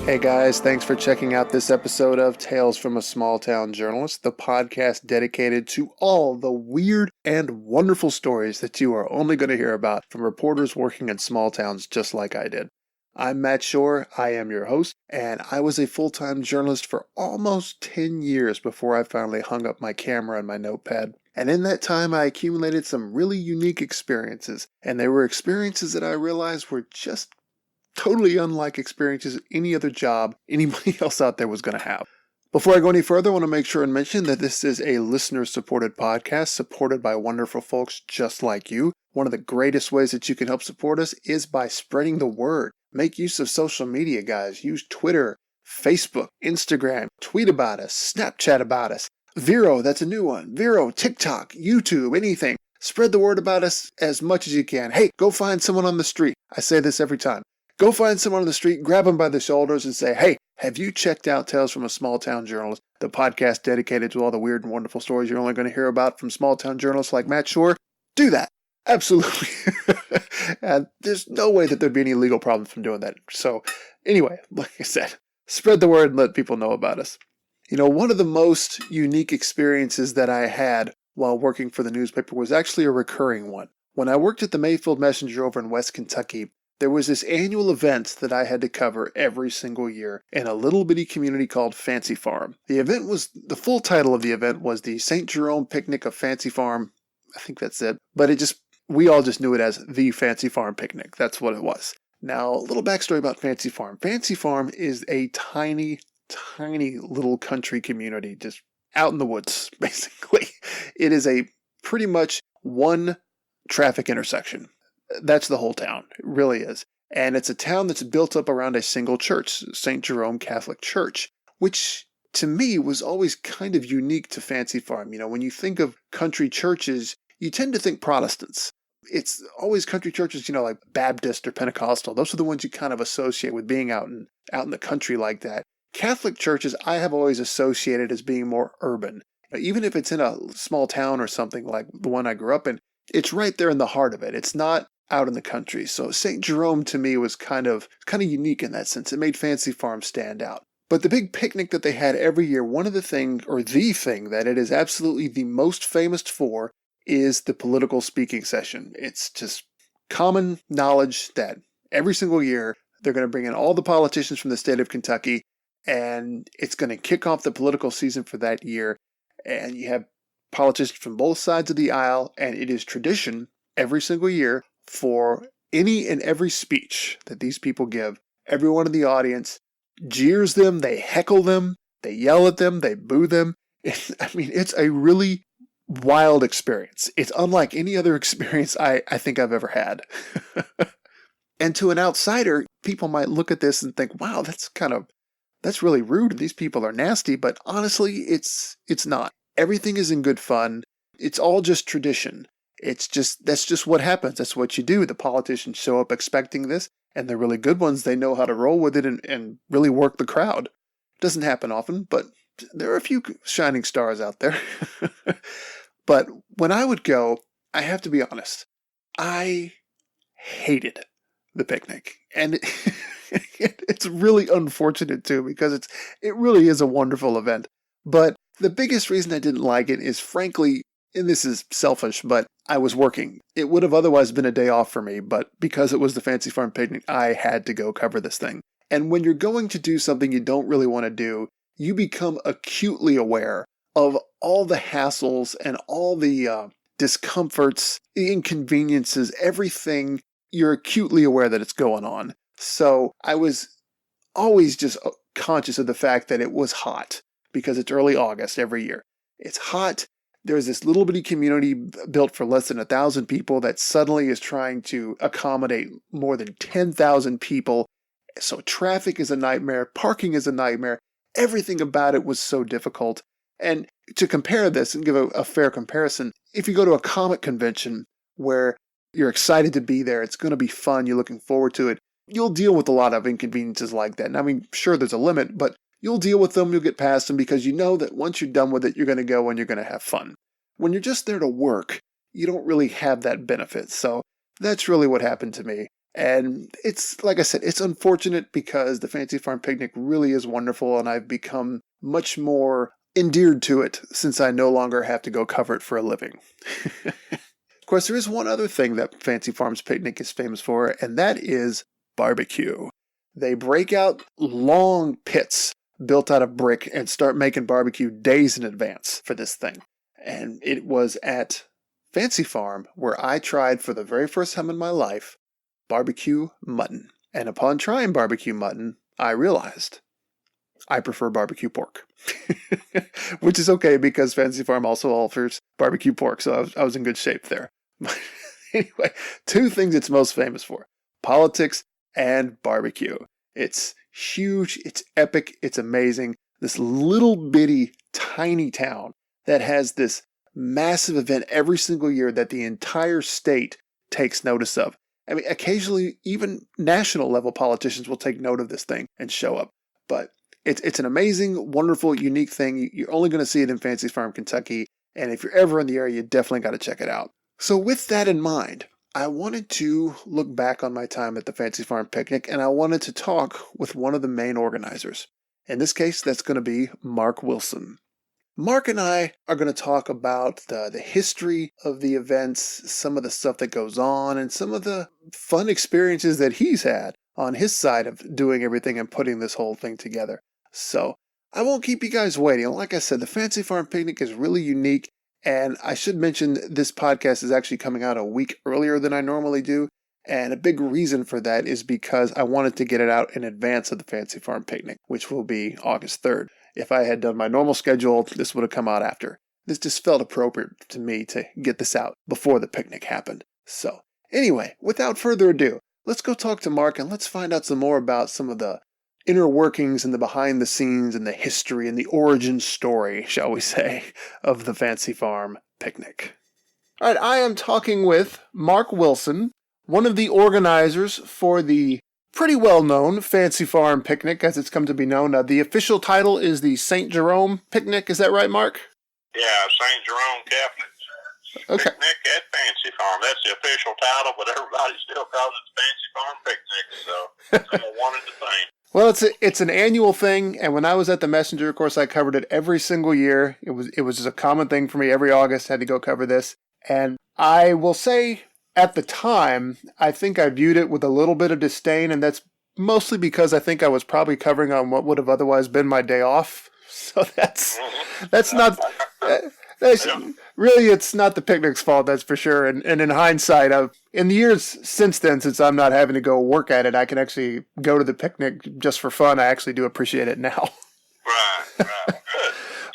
Hey guys, thanks for checking out this episode of Tales from a Small Town Journalist, the podcast dedicated to all the weird and wonderful stories that you are only going to hear about from reporters working in small towns just like I did. I'm Matt Shore, I am your host, and I was a full-time journalist for almost 10 years before I finally hung up my camera and my notepad. And in that time, I accumulated some really unique experiences, and they were experiences that I realized were just totally unlike experiences any other job anybody else out there was going to have. Before I go any further, I want to make sure and mention that this is a listener-supported podcast supported by wonderful folks just like you. One of the greatest ways that you can help support us is by spreading the word. Make use of social media, guys. Use Twitter, Facebook, Instagram, tweet about us, Snapchat about us. Vero, that's a new one. Vero, TikTok, YouTube, anything. Spread the word about us as much as you can. Hey, go find someone on the street. I say this every time. Go find someone on the street, grab them by the shoulders and say, hey, have you checked out Tales from a Small Town Journalist, the podcast dedicated to all the weird and wonderful stories you're only going to hear about from small town journalists like Matt Shore? Do that. Absolutely. And there's no way that there'd be any legal problems from doing that. So anyway, like I said, spread the word and let people know about us. You know, one of the most unique experiences that I had while working for the newspaper was actually a recurring one. When I worked at the Mayfield Messenger over in West Kentucky, there was this annual event that I had to cover every single year in a little bitty community called Fancy Farm. The full title of the event was the St. Jerome Picnic of Fancy Farm. I think that's it. But we all just knew it as the Fancy Farm Picnic. That's what it was. Now, a little backstory about Fancy Farm. Fancy Farm is a tiny, tiny little country community just out in the woods, basically. It is a pretty much one traffic intersection. That's the whole town. It really is. And it's a town that's built up around a single church, St. Jerome Catholic Church, which to me was always kind of unique to Fancy Farm. You know, when you think of country churches, you tend to think Protestants. It's always country churches, you know, like Baptist or Pentecostal. Those are the ones you kind of associate with being out in the country like that. Catholic churches I have always associated as being more urban. Even if it's in a small town or something like the one I grew up in, it's right there in the heart of it. It's not out in the country. So St. Jerome to me was kind of unique in that sense. It made Fancy Farm stand out. But the big picnic that they had every year, the thing that it is absolutely the most famous for is the political speaking session. It's just common knowledge that every single year they're going to bring in all the politicians from the state of Kentucky, and it's going to kick off the political season for that year. And you have politicians from both sides of the aisle, and it is tradition every single year for any and every speech that these people give. Everyone in the audience jeers them, they heckle them, they yell at them, they boo them. It's a really wild experience. It's unlike any other experience I think I've ever had. And to an outsider, people might look at this and think, wow, that's really rude. These people are nasty. But honestly, it's not. Everything is in good fun. It's all just tradition. That's just what happens. That's what you do. The politicians show up expecting this, and the really good ones, they know how to roll with it and really work the crowd. It doesn't happen often, but there are a few shining stars out there. But when I would go, I have to be honest, I hated the picnic. And it's really unfortunate too, because it really is a wonderful event. But the biggest reason I didn't like it is, frankly, and this is selfish, but I was working. It would have otherwise been a day off for me, but because it was the Fancy Farm Picnic, I had to go cover this thing. And when you're going to do something you don't really want to do, you become acutely aware of all the hassles and all the discomforts, the inconveniences, everything. You're acutely aware that it's going on. So I was always just conscious of the fact that it was hot, because it's early August every year. It's hot. There's this little bitty community built for less than 1,000 people that suddenly is trying to accommodate more than 10,000 people. So traffic is a nightmare. Parking is a nightmare. Everything about it was so difficult. And to compare this and give a fair comparison, if you go to a comic convention where you're excited to be there, it's going to be fun, you're looking forward to it, you'll deal with a lot of inconveniences like that. And I mean, sure, there's a limit, but you'll deal with them, you'll get past them, because you know that once you're done with it, you're going to go and you're going to have fun. When you're just there to work, you don't really have that benefit. So that's really what happened to me. And it's, like I said, it's unfortunate because the Fancy Farm Picnic really is wonderful, and I've become much more endeared to it since I no longer have to go cover it for a living. Of course, there is one other thing that Fancy Farms Picnic is famous for, and that is barbecue. They break out long pits built out of brick and start making barbecue days in advance for this thing. And it was at Fancy Farm where I tried for the very first time in my life barbecue mutton. And upon trying barbecue mutton, I realized I prefer barbecue pork. Which is okay because Fancy Farm also offers barbecue pork, so I was in good shape there. Anyway, two things it's most famous for: politics and barbecue. It's huge, it's epic, it's amazing. This little bitty, tiny town that has this massive event every single year that the entire state takes notice of. I mean, occasionally even national level politicians will take note of this thing and show up. But it's an amazing, wonderful, unique thing. You're only going to see it in Fancy Farm, Kentucky. And if you're ever in the area, you definitely got to check it out. So with that in mind, I wanted to look back on my time at the Fancy Farm Picnic, and I wanted to talk with one of the main organizers. In this case, that's going to be Mark Wilson. Mark and I are going to talk about the history of the events, some of the stuff that goes on, and some of the fun experiences that he's had on his side of doing everything and putting this whole thing together. So I won't keep you guys waiting. Like I said, the Fancy Farm Picnic is really unique, and I should mention this podcast is actually coming out a week earlier than I normally do, and a big reason for that is because I wanted to get it out in advance of the Fancy Farm Picnic, which will be August 3rd. If I had done my normal schedule, this would have come out after. This just felt appropriate to me to get this out before the picnic happened. So, anyway, without further ado, let's go talk to Mark and let's find out some more about some of the inner workings and the behind the scenes and the history and the origin story, shall we say, of the Fancy Farm Picnic. All right, I am talking with Mark Wilson, one of the organizers for the pretty well-known Fancy Farm Picnic, as it's come to be known. The official title is the St. Jerome Picnic. Is that right, Mark? Yeah, St. Jerome Catholic Church. Picnic at Fancy Farm. That's the official title, but everybody still calls it Fancy Farm Picnic, so it's all one and the same. Well, it's an annual thing, and when I was at the Messenger, of course, I covered it every single year. It was just a common thing for me. Every August, I had to go cover this. And I will say, at the time, I think I viewed it with a little bit of disdain, and that's mostly because I think I was probably covering on what would have otherwise been my day off. So that's not... Really, it's not the picnic's fault, that's for sure. And in hindsight, in the years since then, since I'm not having to go work at it, I can actually go to the picnic just for fun. I actually do appreciate it now. Right.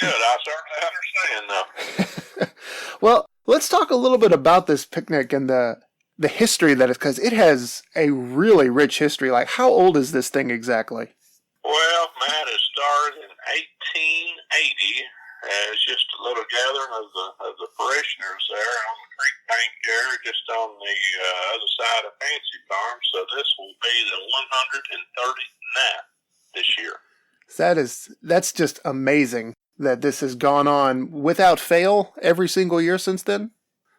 Good. I certainly understand, though. Well, let's talk a little bit about this picnic and the history that it's, because it has a really rich history. Like, how old is this thing exactly? Well, Matt, it started in 1880. It's just a little gathering of the parishioners there on the creek bank there, just on the other side of Fancy Farm. So this will be the 139th this year. That's just amazing that this has gone on without fail every single year since then?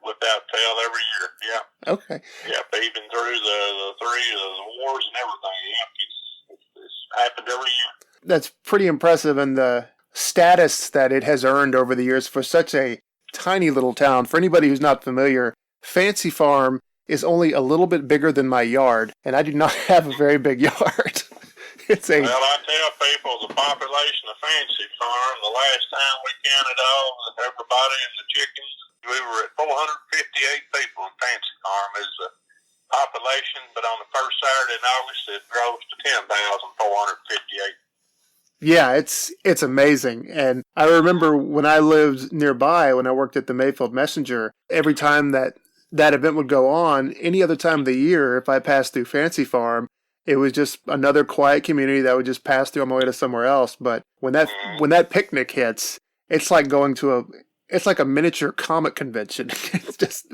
Without fail every year, yeah. Okay. Yeah, even through the wars and everything. Yeah, it's happened every year. That's pretty impressive, and the status that it has earned over the years for such a tiny little town. For anybody who's not familiar, Fancy Farm is only a little bit bigger than my yard, and I do not have a very big yard. Well, I tell people the population of Fancy Farm, the last time we counted all everybody and the chickens, we were at 458 people in Fancy Farm as the population, but on the first Saturday in August it rose to 10,458. Yeah, it's amazing. And I remember when I lived nearby, when I worked at the Mayfield Messenger, every time that event would go on, any other time of the year, if I passed through Fancy Farm, it was just another quiet community that would just pass through on my way to somewhere else. But when that picnic hits, it's like going to it's like a miniature comic convention. It's just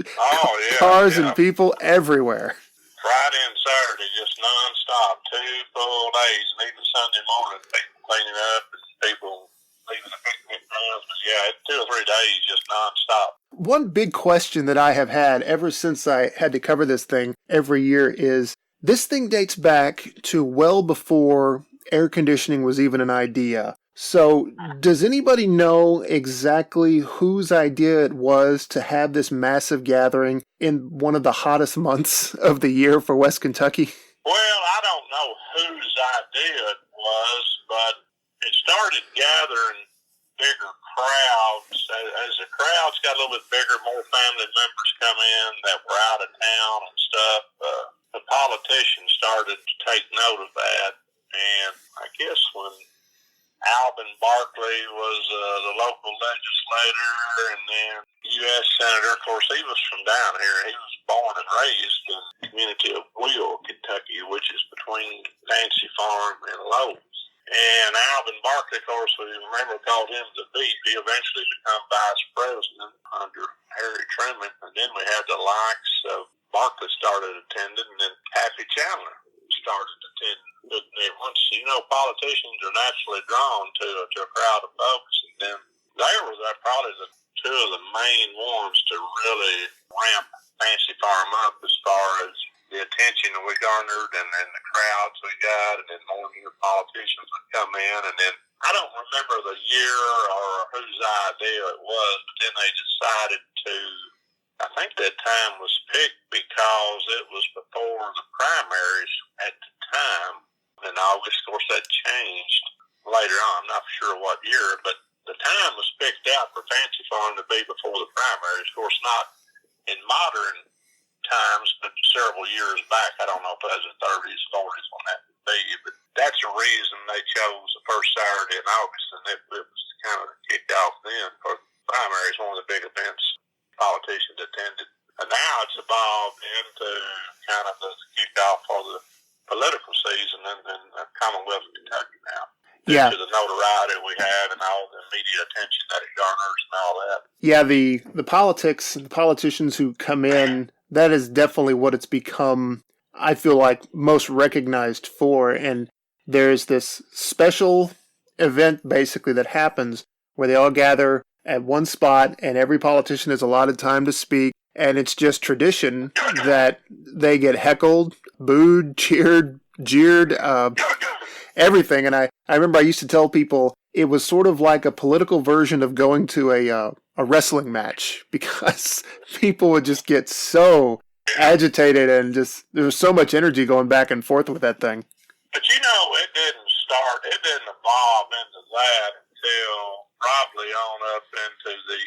cars and people everywhere. Friday and Saturday, just nonstop, 2 full days, and even Sunday morning, people cleaning up and people leaving the picnic grounds. But yeah, it's 2 or 3 days, just nonstop. One big question that I have had ever since I had to cover this thing every year is, This thing dates back to well before air conditioning was even an idea. So, does anybody know exactly whose idea it was to have this massive gathering in one of the hottest months of the year for West Kentucky? Well, I don't know whose idea it was, but it started gathering bigger crowds. As the crowds got a little bit bigger, more family members come in that were out of town and stuff. The politicians started to take note of that, and I guess when Alvin Barkley was the local legislator, and then U.S. Senator. Of course, he was from down here. He was born and raised in the community of Will, Kentucky, which is between Fancy Farm and Lowe's. And Alvin Barkley, of course, we remember called him the Beep. He eventually became vice president under Harry Truman. And then we had the likes of Barkley started attending, and then Happy Chandler started attending. Once, politicians are naturally drawn to a crowd of folks, and then they were probably the two of the main ones to really ramp Fancy Farm up as far as the attention that we garnered and the crowds we got, and then more new politicians would come in. And then I don't remember the year or whose idea it was, but then they decided to, I think that time was picked because it was before the primaries at the time in August. Of course, that changed later on. I'm not sure what year, but the time was picked out for Fancy Farm to be before the primaries. Of course, not in modern times, but several years back. I don't know if it was the 30s, 40s when that would be, but that's the reason they chose the first Saturday in August, and it was kind of kicked off then for the primaries, one of the big events politicians attended. And now it's evolved into kind of the kickoff for the political season in the Commonwealth of Kentucky now. Yeah. To the notoriety we have and all the media attention that it garners and all that. Yeah, the politics and the politicians who come in, that is definitely what it's become, I feel like, most recognized for. And there's this special event, basically, that happens where they all gather at one spot and every politician is allotted time to speak. And it's just tradition that they get heckled, booed, cheered, jeered, everything. And I remember I used to tell people it was sort of like a political version of going to a wrestling match, because people would just get so agitated and just there was so much energy going back and forth with that thing. But it didn't evolve into that until probably on up into the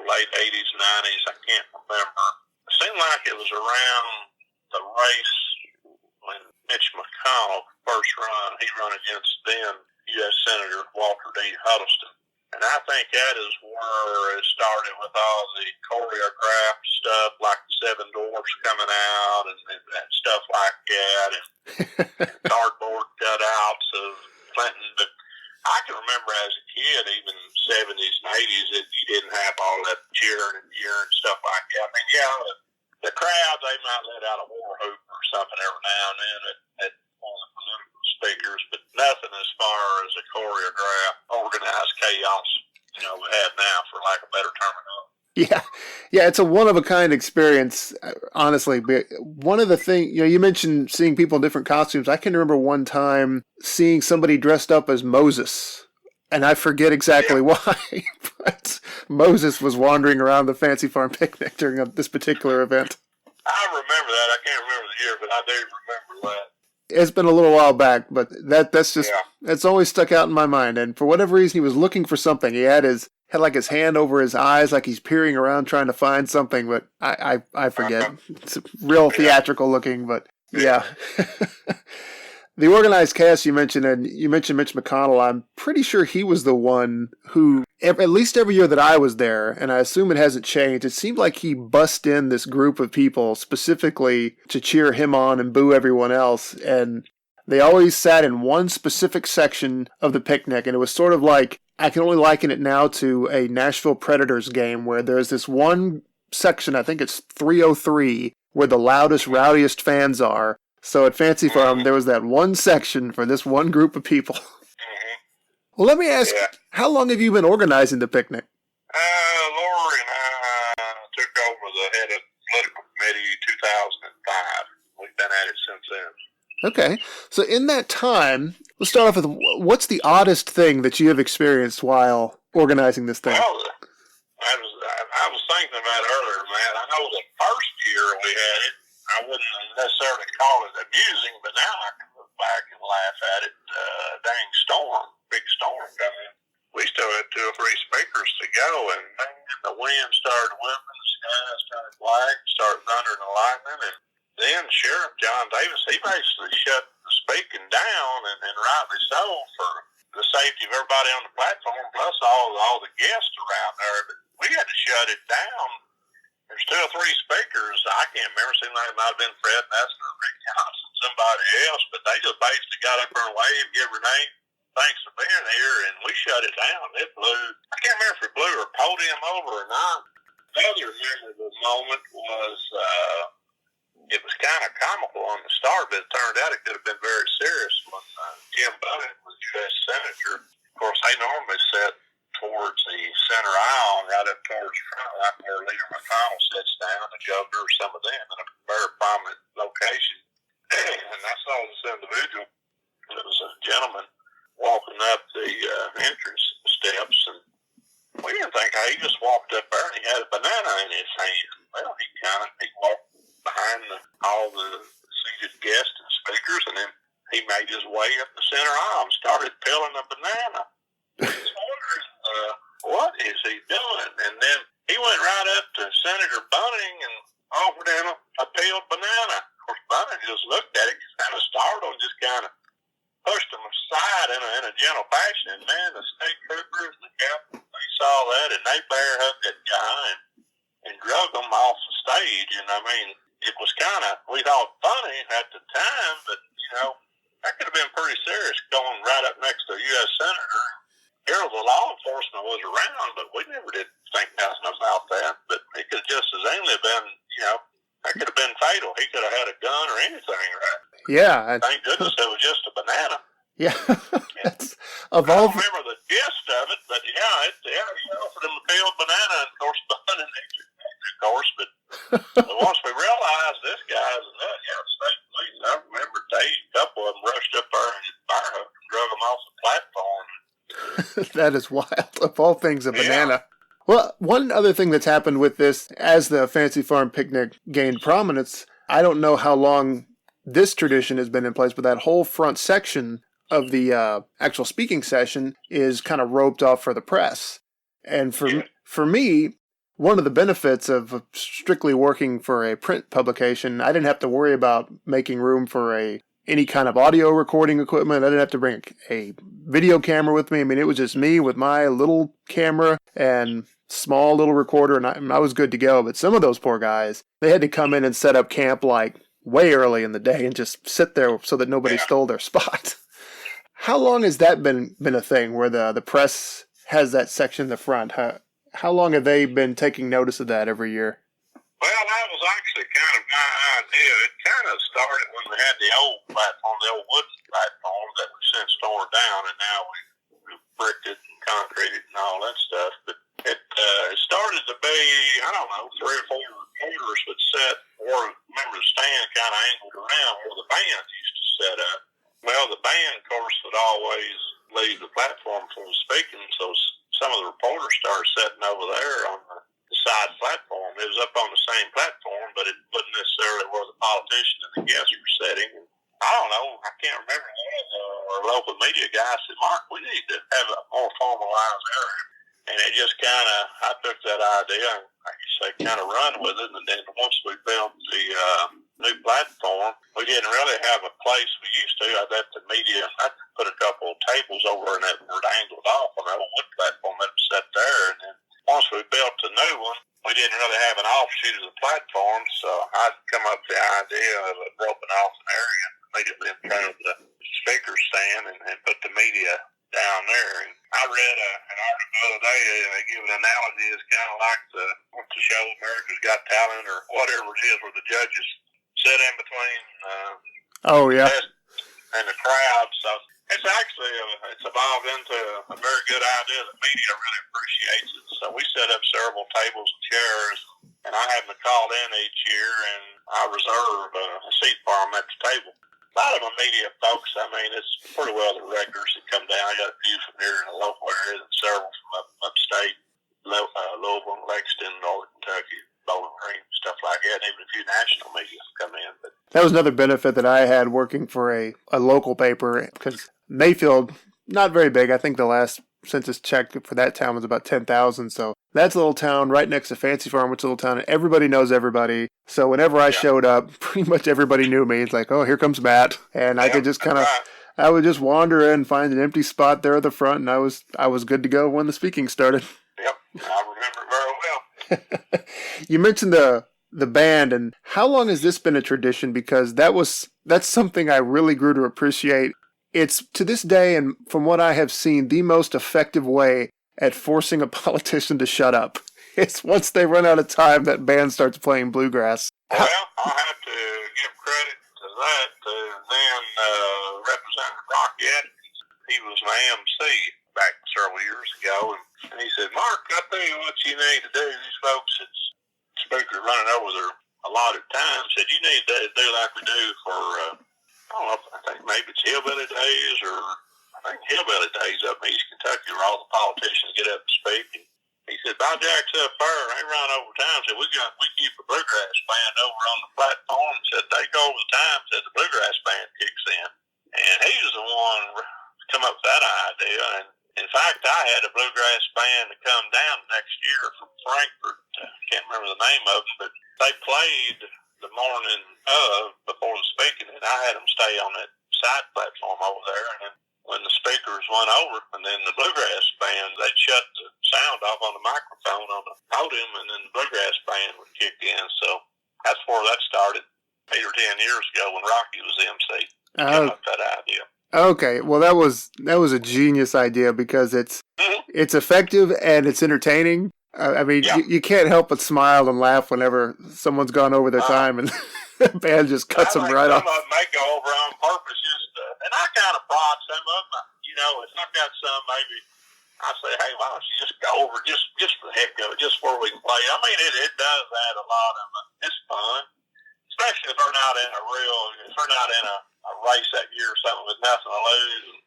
late 80s, 90s. I can't remember. It seemed like it was around the race when Mitch McConnell first run. He run against then U.S. Senator Walter D. Huddleston. And I think that is where it started with all the choreographed stuff, like the Seven Dwarfs coming out and stuff like that, and cardboard cutouts of Clinton. But I can remember as a kid, even 70s and 80s, that you didn't have all that cheering and jeering and stuff like that. I mean, yeah, the crowd, they might let out a war whoop or something every now and then at one of the political speakers, but nothing as far as a choreographed, organized chaos, we have now, for lack of a better terminology. Yeah, it's a one-of-a-kind experience, honestly. But one of the things, you mentioned seeing people in different costumes. I can remember one time seeing somebody dressed up as Moses, and I forget exactly why, but Moses was wandering around the Fancy Farm picnic during this particular event. I remember that. I can't remember the year, but I do remember that. It's been a little while back, but that's just, it's always stuck out in my mind. And for whatever reason, he was looking for something. He had his hand over his eyes, like he's peering around trying to find something, but I forget. It's real theatrical looking, but yeah. The organized cast you mentioned, and you mentioned Mitch McConnell, I'm pretty sure he was the one who, at least every year that I was there, and I assume it hasn't changed, it seemed like he bussed in this group of people specifically to cheer him on and boo everyone else, and they always sat in one specific section of the picnic, and it was sort of like, I can only liken it now to a Nashville Predators game where there's this one section, I think it's 303, where the loudest, rowdiest fans are. So at Fancy Farm, there was that one section for this one group of people. Well, let me ask, how long have you been organizing the picnic? Lori and I took over the head of the political committee in Okay. So in that time, let's start off with what's the oddest thing that you have experienced while organizing this thing? Well, I was thinking about it earlier, man. I know the first year we had it, I wouldn't necessarily call it amusing, but now I can look back and laugh at it. Dang storm, big storm coming. We still had 2 or 3 speakers to go, and man, the wind started whipping, the sky started black, started thundering and lightning, and then Sheriff John Davis, he basically shut the speaking down, and rightly so, for the safety of everybody on the platform, plus all the guests around there. But we had to shut it down. There's 2 or 3 speakers. I can't remember. Seemed like it might have been Fred Nestor, Rick Johnson, somebody else, but they just basically got up there and waved, give her name, thanks for being here, and we shut it down. It blew. I can't remember if it blew our podium over or not. Another memorable moment was it was kind of comical on the start, but it turned out it could have been very serious when Jim Bowden was U.S. Senator. Of course, they normally sit towards the center aisle, right up towards the front, like where Leader McConnell sits down, the governor, or some of them, in a very prominent location. And I saw this individual. It was a gentleman walking up the entrance steps, and we didn't think he just walked up there and he had a banana in his hand. Well, he walked behind all the seated guests and speakers, and then he made his way up the center aisle and started peeling a banana. I was wondering, what is he doing? And then he went right up to Senator Bunning and offered him a peeled banana. Of course, Bunning just looked at it, kind of startled, and just kind of pushed him aside in a gentle fashion. And man, the state troopers, the captain, they saw that, and they bear hugged that guy and drug him off the stage. And I mean, it was kind of, we thought funny at the time, but that could have been pretty serious, going right up next to a U.S. Senator. Here, the law enforcement was around, but we never did think nothing about that. But it could just as easily have been, that could have been fatal. He could have had a gun or anything, right? Yeah. Thank goodness it was just a banana. Yeah. I don't remember the gist of it, but he offered him a peeled banana, and of course, Bunning, of course, but once we realized this guy's a nut, state police, I remember a couple of them rushed up there and fire hook and drug him off the platform. That is wild. Of all things, a banana. Well, one other thing that's happened with this, as the Fancy Farm Picnic gained prominence, I don't know how long this tradition has been in place, but that whole front section of the actual speaking session is kind of roped off for the press. And for me, one of the benefits of strictly working for a print publication, I didn't have to worry about making room for any kind of audio recording equipment. I didn't have to bring a video camera with me. I mean, it was just me with my little camera and small little recorder, and I was good to go. But some of those poor guys, they had to come in and set up camp like way early in the day and just sit there so that nobody stole their spot. How long has that been a thing where the press has that section in the front? How long have they been taking notice of that every year? Well, that was actually kind of my idea. It kind of started when we had the old platform, the old wooden platform that we since tore down, and now we've bricked it and concreted and all that stuff. But it started to be, I don't know, 3 or 4 reporters would sit, or remember the stand kind of angled around where the band used to set up. Well, the band, of course, would always leave the platform for the speaking, so some of the reporters started sitting over there on the side platform. It was up on the same platform, but it wasn't necessarily where the politician and the guests were sitting. And I don't know, I can't remember our local media guy said, Mark, we need to have a more formalized area. And it just kind of, I took that idea and, like you say, kind of run with it. And then once we built the new platform, we didn't really have a place we used to. I'd put a couple of tables over in that where it angled off on that wood platform that was set there. And then once we built the new one, we didn't really have an offshoot of the platform, so I'd come up with the idea of roping off an area immediately in front of the speaker stand and put the media down there. And I read an article the other day, they give an analogy, it's kind of like the show America's Got Talent or whatever it is, where the judges sit in between and the crowd. So it's actually it's evolved into a very good idea that media really appreciates it. So we set up several tables and chairs, and I have them called in each year, and I reserve a seat for them at the table. A lot of them media folks. I mean, it's pretty well the regulars that come down. I got a few from here in the local area, and several from upstate, Louisville, Lexington, Northern Kentucky, Bowling Green, stuff like that. And even a few national media come in. But that was another benefit that I had working for a local paper, because Mayfield, not very big. I think the last census check for that town was about 10,000. So that's a little town right next to Fancy Farm, which is a little town, and everybody knows everybody. So whenever I showed up, pretty much everybody knew me. It's like, oh, here comes Matt. And I could just kind of, I would just wander in, find an empty spot there at the front, and I was good to go when the speaking started. Yep, I remember it very well. You mentioned the band, and how long has this been a tradition? Because that's something I really grew to appreciate. It's, to this day, and from what I have seen, the most effective way at forcing a politician to shut up. It's once they run out of time, that band starts playing bluegrass. Well, I'll have to give credit to that to then Representative Rocky Atkins. He was my MC back several years ago, and he said, Mark, I'll tell you what you need to do. These folks that speakers running over their allotted time said, you need to do like we do for, I don't know, I think maybe it's Hillbilly Days, or I think Hillbilly Days up in East Kentucky, where all the politicians get up and speak. And he said, Bob Jack's up there, they run over time. Said, we keep a bluegrass band over on the platform. Said, they go over the time. Said, the bluegrass band kicks in. And he was the one come up with that idea. And in fact, I had a bluegrass band to come down next year from Frankfurt. I can't remember the name of them, but they played the morning before the speaking, and I had them stay on that side platform over there. And then when the speakers went over, and then the bluegrass band, they'd shut the sound off on the microphone on the podium, and then the bluegrass band would kick in. So that's where that started 8 or 10 years ago when Rocky was MC. Came up with that idea. Okay, well that was a genius idea, because it's effective and it's entertaining. I mean, you can't help but smile and laugh whenever someone's gone over their time and the band just cuts them right off. Some of them may go over on purpose, and I kind of prod some of them. You know, if I've got some, maybe I say, hey, why don't you just go over just for the heck of it, just where we can play. I mean, it does add a lot of it. It's fun, especially if they're not in a race that year or something with nothing to lose. And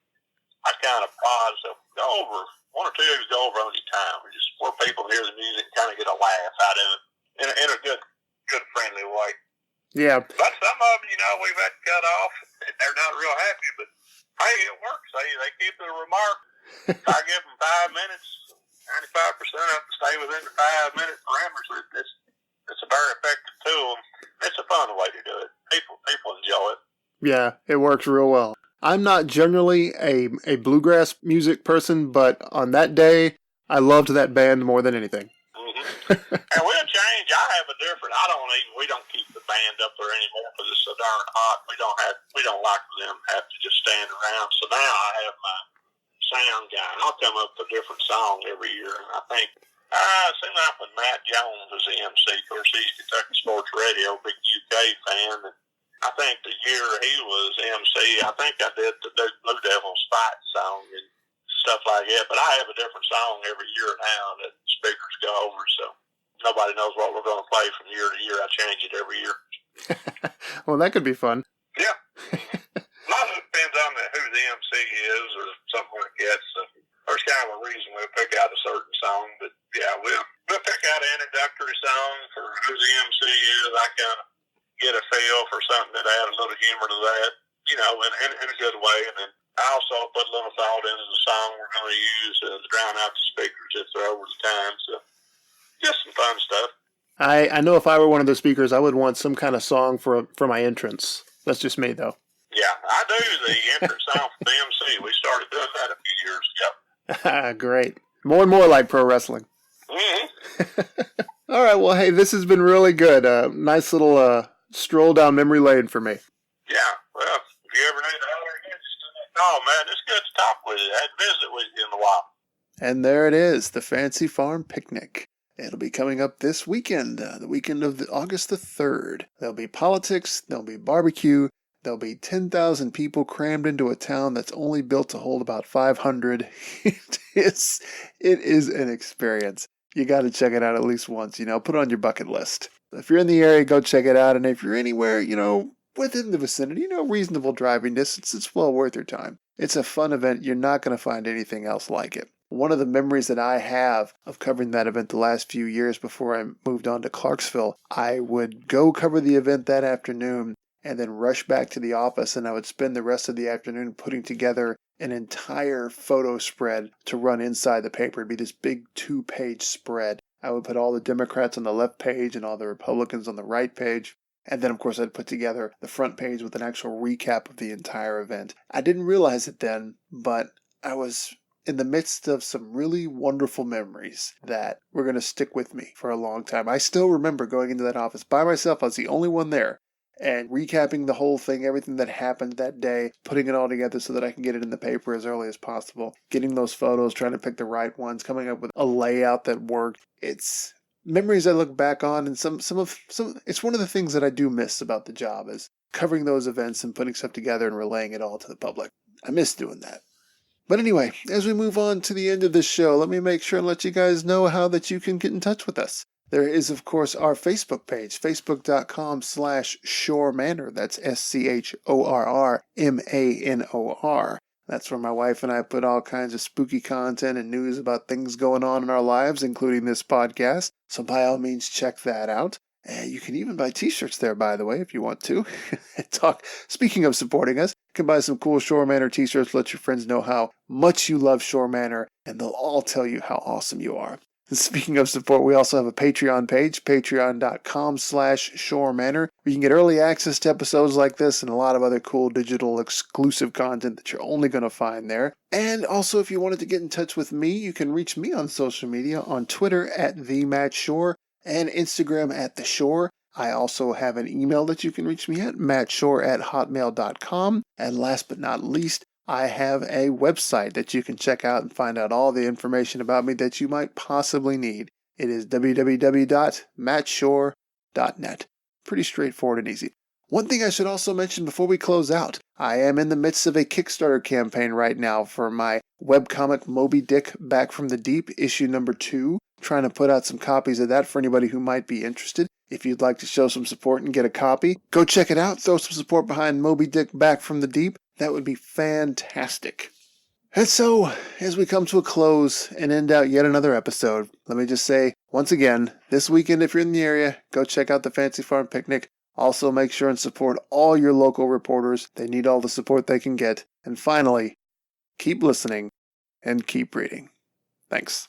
I kind of prod, so go over. One or two of you go over on your time, just where people hear the music and kind of get a laugh out of it in a good, friendly way. Yeah. But some of them, you know, we've had to cut off. They're not real happy, but hey, it works. They keep the remark. I give them 5 minutes. 95% of them stay within the 5-minute parameters. It's a very effective tool. It's a fun way to do it. People enjoy it. Yeah, it works real well. I'm not generally a bluegrass music person, but on that day, I loved that band more than anything. And we'll change. We don't keep the band up there anymore because it's so darn hot. We don't like them have to just stand around. So now I have my sound guy, and I'll come up with a different song every year. And I think it seemed like when Matt Jones was the MC, of course, he's Kentucky Sports Radio, big UK fan. And I think the year he was MC, I think I did the Blue Devils fight song and stuff like that. But I have a different song every year now that speakers go over, so nobody knows what we're going to play from year to year. I change it every year. Well, that could be fun. Yeah. A lot of it depends on who the MC is or something like that. So there's kind of a reason we'll pick out a certain song. But yeah, we'll pick out an introductory song for who the MC is. I kind of get a feel for something that add a little humor to that, you know, in a good way. And then I also put a little thought into the song we're going to use to drown out the speakers if they're over the time. So just some fun stuff. I know if I were one of the speakers, I would want some kind of song for my entrance. That's just me, though. Yeah, I do the entrance song for the MC. We started doing that a few years ago. Great. More and more like pro wrestling. Mm-hmm. All right, well, hey, this has been really good. Nice little stroll down memory lane for me. Yeah, well, if you ever need to holler again, just call, man. It's good to talk with you. I hadn't visit with you in a while. And there it is, the Fancy Farm Picnic. It'll be coming up this weekend, the weekend of August the 3rd. There'll be politics, there'll be barbecue, there'll be 10,000 people crammed into a town that's only built to hold about 500. It is an experience. You got to check it out at least once, put it on your bucket list. If you're in the area, go check it out. And if you're anywhere, within the vicinity, reasonable driving distance. It's well worth your time. It's a fun event. You're not going to find anything else like it. One of the memories that I have of covering that event the last few years before I moved on to Clarksville, I would go cover the event that afternoon and then rush back to the office, and I would spend the rest of the afternoon putting together an entire photo spread to run inside the paper. It'd be this big 2-page spread. I would put all the Democrats on the left page and all the Republicans on the right page. And then, of course, I'd put together the front page with an actual recap of the entire event. I didn't realize it then, but I was in the midst of some really wonderful memories that were going to stick with me for a long time. I still remember going into that office by myself. I was the only one there. And recapping the whole thing, everything that happened that day, putting it all together so that I can get it in the paper as early as possible, getting those photos, trying to pick the right ones, coming up with a layout that worked. It's memories I look back on, and some it's one of the things that I do miss about the job is covering those events and putting stuff together and relaying it all to the public. I miss doing that. But anyway, as we move on to the end of this show, let me make sure and let you guys know how that you can get in touch with us. There is, of course, our Facebook page, facebook.com/Shore Manor. That's SCHORRMANOR. That's where my wife and I put all kinds of spooky content and news about things going on in our lives, including this podcast. So by all means, check that out. You can even buy t-shirts there, by the way, if you want to. Speaking of supporting us, you can buy some cool Shore Manor t-shirts. Let your friends know how much you love Shore Manor, and they'll all tell you how awesome you are. Speaking of support, we also have a Patreon page, patreon.com/Shore Manor, where you can get early access to episodes like this and a lot of other cool digital exclusive content that you're only going to find there. And also, if you wanted to get in touch with me, you can reach me on social media on Twitter @TheMattShore and Instagram @TheShore. I also have an email that you can reach me at, mattshore@hotmail.com. And last but not least, I have a website that you can check out and find out all the information about me that you might possibly need. It is www.mattshore.net. Pretty straightforward and easy. One thing I should also mention before we close out, I am in the midst of a Kickstarter campaign right now for my webcomic Moby Dick Back from the Deep, issue number 2. Trying to put out some copies of that for anybody who might be interested. If you'd like to show some support and get a copy, go check it out. Throw some support behind Moby Dick Back from the Deep. That would be fantastic. And so, as we come to a close and end out yet another episode, let me just say, once again, this weekend if you're in the area, go check out the Fancy Farm Picnic. Also make sure and support all your local reporters. They need all the support they can get. And finally, keep listening and keep reading. Thanks.